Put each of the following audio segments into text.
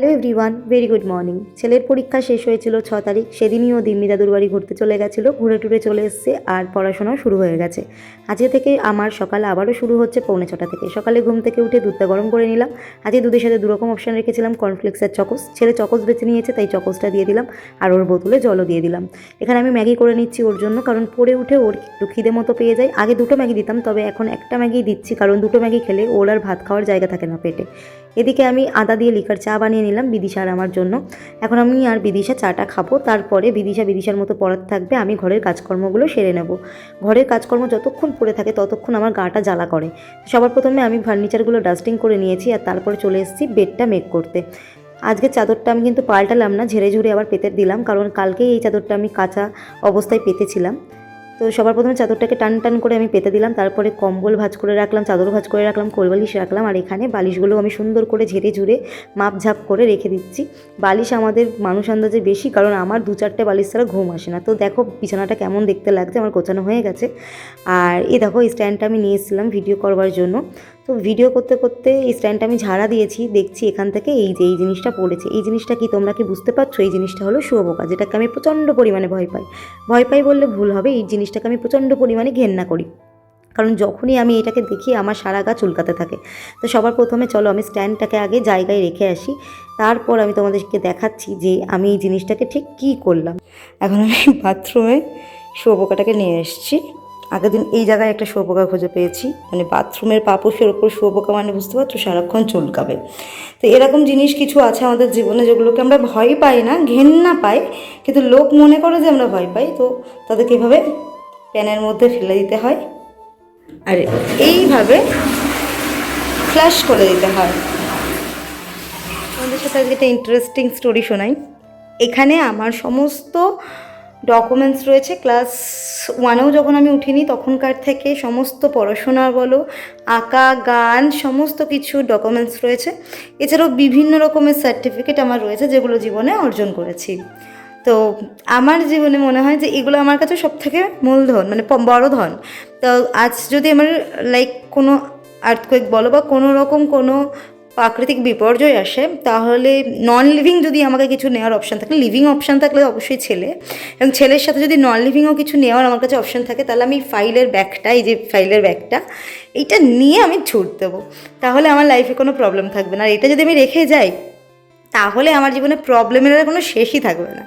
Hello everyone, very good morning. ছেলের পরীক্ষা শেষ হয়েছিল 6 তারিখ। সেদিনই ও দিম্মি দাদুর বাড়ি ঘুরতে চলে গেছিলো, ঘুরে টুরে চলে এসছে আর পড়াশোনাও শুরু হয়ে গেছে। আজকে থেকে আমার সকাল আবারও শুরু হচ্ছে 6:45 থেকে। সকালে ঘুম থেকে উঠে দুধটা গরম করে নিলাম। আজকে দুধের সাথে দুরকম অপশান রেখেছিলাম, কর্নফ্লেক্স আর চকোস। ছেলে চকোস বেছে নিয়েছে, তাই চকোসটা দিয়ে দিলাম আর ওর বোতলে জলও দিয়ে দিলাম। এখানে আমি ম্যাগি করে নিচ্ছি ওর জন্য, কারণ পড়ে উঠে ওর একটু খিদে মতো পেয়ে যায়। আগে দুটো ম্যাগি দিতাম, তবে এখন একটা ম্যাগি দিচ্ছি, কারণ দুটো ম্যাগি খেলে ওর আর ভাত খাওয়ার জায়গা থাকে না পেটে। এদিকে আমি আদা দিয়ে লিকার চা বানিয়ে নিলাম বিদিশা আর আমার জন্য। এখন আমি আর বিদিশা চাটা খাবো, তারপরে বিদিশার মতো পড়াতে থাকবে, আমি ঘরের কাজকর্মগুলো সেরে নেব। ঘরের কাজকর্ম যতক্ষণ পড়ে থাকে ততক্ষণ আমার গাটা জ্বালা করে। সবার প্রথমে আমি ফার্নিচারগুলো ডাস্টিং করে নিয়েছি আর তারপরে চলে এসেছি বেডটা মেক করতে। আজকে চাদরটা আমি কিন্তু পাল্টালাম না, ঝেড়ে ঝুড়ে আবার পেতে দিলাম, কারণ কালকেই এই চাদরটা আমি কাঁচা অবস্থায় পেতেছিলাম। তো সবার প্রথমে চাদরটাকে টান টান করে আমি পেতে দিলাম, তারপরে কম্বল ভাঁজ করে রাখলাম, চাদর ভাঁজ করে রাখলাম, কোলবালিশ রাখলাম, আর এখানে বালিশগুলো আমি সুন্দর করে ঝেড়ে ঝুড়ে মাপঝাপ করে রেখে দিচ্ছি। বালিশ আমাদের মানুষ আন্দাজে বেশি, কারণ আমার 2-4টে বালিশ ছাড়া ঘুম আসে না। তো দেখো বিছানাটা কেমন দেখতে লাগছে, আমার গোছানো হয়ে গেছে। আর এই দেখো এই স্ট্যান্ডটা আমি নিয়ে এসেছিলাম ভিডিও করবার জন্য। তো ভিডিও করতে করতে এই স্ট্যান্ডটা আমি ঝাড়া দিয়েছি, দেখছি এখান থেকে এই জিনিসটা পড়েছে। এই জিনিসটা কি তোমরা কি বুঝতে পারছো? এই জিনিসটা হলো শুয়োপোকা, যেটাকে আমি প্রচণ্ড পরিমাণে ভয় পাই বললে ভুল হবে। এই জিনিসটাকে আমি প্রচণ্ড পরিমাণে ঘেন্না করি, কারণ যখনই আমি এটাকে দেখি আমার সারা গা চুলকাতে থাকে। তো সবার প্রথমে চলো আমি স্ট্যান্ডটাকে আগে জায়গায় রেখে আসি, তারপর আমি তোমাদেরকে দেখাচ্ছি যে আমি এই জিনিসটাকে ঠিক কী করলাম। এখন আমি বাথরুমে শুয়োপোকাটাকে নিয়ে এসেছি। আগের দিন এই জায়গায় একটা শুয়োপোকা খুঁজে পেয়েছি, মানে বাথরুমের পাপোশের ওপর শুয়োপোকা, মানে বুঝতে পারছো সারাক্ষণ চুলকাবে। তো এরকম জিনিস কিছু আছে আমাদের জীবনে যেগুলোকে আমরা ভয় পাই না, ঘেন্না পাই, কিন্তু লোক মনে করে যে আমরা ভয় পাই। তো তাদেরকে এভাবে প্যানের মধ্যে ফেলে দিতে হয় আর এইভাবে ফ্ল্যাশ করে দিতে হয়। আমাদের সাথে আজকে একটা ইন্টারেস্টিং স্টোরি শোনাই। এখানে আমার সমস্ত ডকুমেন্টস রয়েছে। ক্লাস 1-এও যখন আমি উঠিনি তখনকার থেকে সমস্ত পড়াশোনা বলো, আঁকা, গান, সমস্ত কিছু ডকুমেন্টস রয়েছে। এছাড়াও বিভিন্ন রকমের সার্টিফিকেট আমার রয়েছে, যেগুলো জীবনে অর্জন করেছি। তো আমার জীবনে মনে হয় যে এগুলো আমার কাছে সবথেকে মূলধন, মানে বড় ধন। তো আজ যদি আমার কোনো আর্থকোয়েক বলো বা কোনো রকম কোনো প্রাকৃতিক বিপর্যয় আসে, তাহলে নন লিভিং যদি আমাকে কিছু নেওয়ার অপশান থাকে, লিভিং অপশান থাকলে অবশ্যই ছেলে, এবং ছেলের সাথে যদি নন লিভিংও কিছু নেওয়ার আমার কাছে অপশান থাকে, তাহলে আমি ফাইলের ব্যাগটা, এই যে ফাইলের ব্যাগটা, এইটা নিয়ে আমি ছুট দেবো। তাহলে আমার লাইফে কোনো প্রবলেম থাকবে না। আর এটা যদি আমি রেখে যাই, তাহলে আমার জীবনে প্রবলেমের আর কোনো শেষই থাকবে না।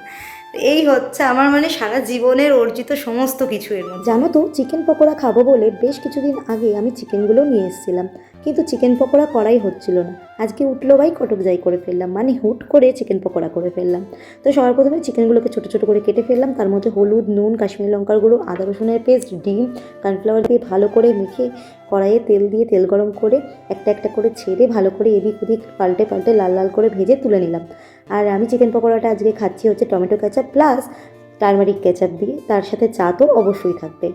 এই হচ্ছে আমার মানে সারা জীবনের অর্জিত সমস্ত কিছু এর মধ্যে। জানো তো, চিকেন পকোড়া খাবো বলে বেশ কিছুদিন আগে আমি চিকেনগুলো নিয়ে এসেছিলাম, কিন্তু চিকেন পকোড়া করাই হচ্ছিল না। আজকে উঠলো ভাই কটক যাই করে ফেললাম, মানে হুট করে চিকেন পকোড়া করে ফেললাম। তো সবার প্রথমে চিকেনগুলোকে ছোটো ছোটো করে কেটে ফেললাম, তার মধ্যে হলুদ, নুন, কাশ্মীরি লঙ্কার গুঁড়ো, আদা রসুনের পেস্ট, ডিম, কর্নফ্লাওয়ার দিয়ে ভালো করে মেখে কড়াইয়ে তেল দিয়ে তেল গরম করে একটা একটা করে ছেড়ে ভালো করে এদিক ওদিক পাল্টে পাল্টে লাল লাল করে ভেজে তুলে নিলাম। আর আমি চিকেন পকোড়াটা আজকে খাচ্ছি হচ্ছে tomato ketchup plus turmeric ketchup দিয়ে, তার সাথে চা তো অবশ্যই থাকবে।